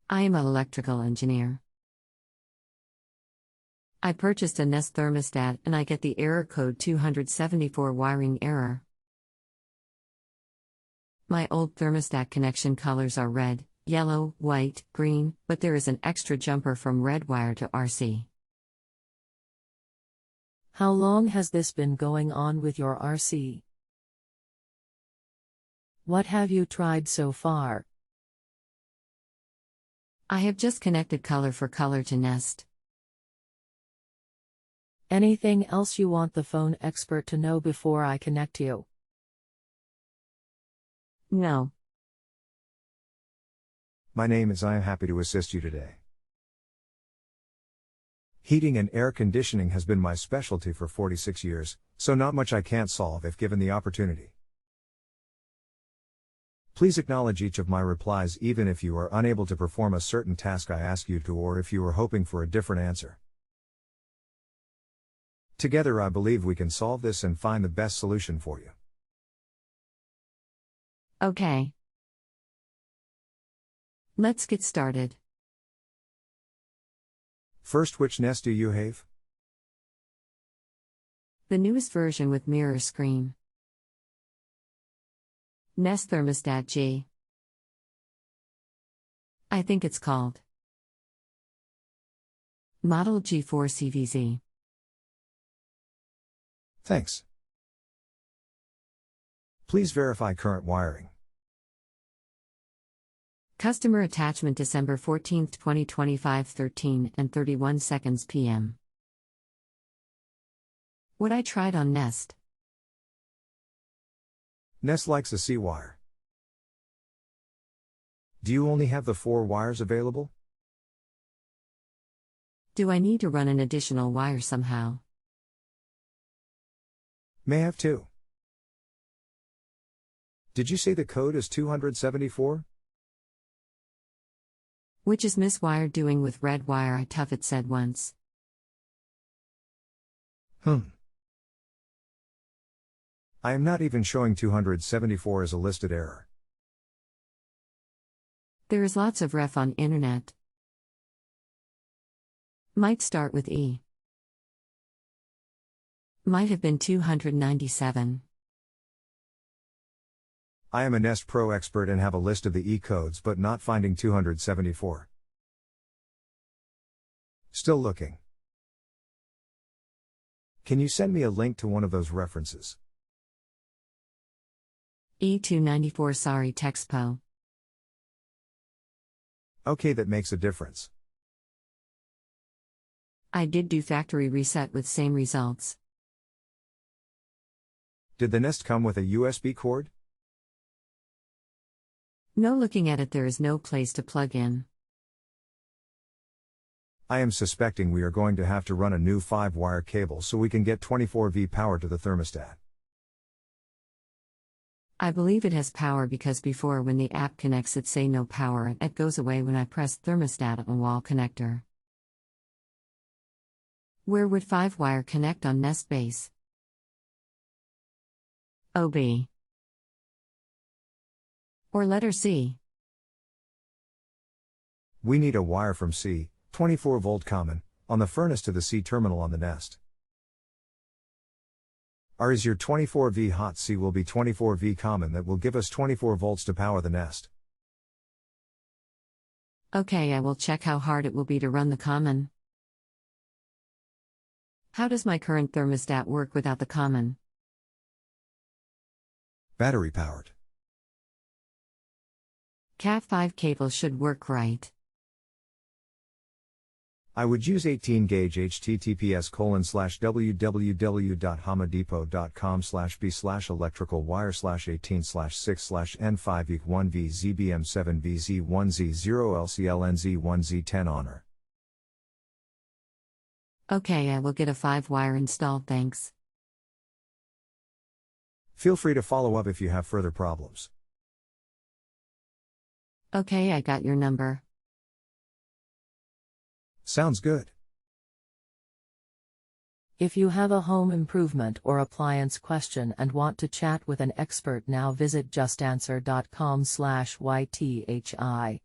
I am an electrical engineer. I purchased a Nest thermostat and I get the error code 274 wiring error. My old thermostat connection colors are red, yellow, white, green, but there is an extra jumper from red wire to RC. How long has this been going on with your RC? What have you tried so far? I have just connected color for color to Nest. Anything else you want the phone expert to know before I connect you? No. My name is I am happy to assist you today. Heating and air conditioning has been my specialty for 46 years, so not much I can't solve if given the opportunity. Please acknowledge each of my replies even if you are unable to perform a certain task I ask you to or if you are hoping for a different answer. Together I believe we can solve this and find the best solution for you. Okay. Let's get started. First, which Nest do you have? The newest version with mirror screen. Nest Thermostat G. I think it's called Model G4 CVZ. Thanks. Please verify current wiring. Customer attachment December 14, 2025 13:31 p.m. What I tried on Nest. Nest likes a C wire. Do you only have the 4 wires available? Do I need to run an additional wire somehow? May have 2. Did you say the code is 274? Which is Miss Wire doing with red wire? I Tuffet said once. I am not even showing 274 as a listed error. There is lots of ref on internet. Might start with E. Might have been 297. I am a Nest Pro expert and have a list of the E codes but not finding 274. Still looking. Can you send me a link to one of those references? E294 sorry Texpo. Okay, that makes a difference. I did do factory reset with same results. Did the Nest come with a USB cord? No, looking at it there is no place to plug in. I am suspecting we are going to have to run a new 5-wire cable so we can get 24V power to the thermostat. I believe it has power because before when the app connects it say no power and it goes away when I press thermostat on wall connector. Where would 5-wire connect on Nest base? OB. Or letter C. We need a wire from C, 24V common, on the furnace to the C terminal on the Nest. R is your 24V hot, C will be 24V common, that will give us 24V to power the Nest. Okay, I will check how hard it will be to run the common. How does my current thermostat work without the common? Battery powered. Cat5 cable should work right. I would use 18-gauge https://www.hamadepot.com/b/electrical wire/18/6/n5e1v ZBM7VZ1Z0LCLNZ1Z10 honor. Okay, I will get a 5-wire installed, thanks. Feel free to follow up if you have further problems. Okay, I got your number. Sounds good. If you have a home improvement or appliance question and want to chat with an expert now, visit justanswer.com/ythi.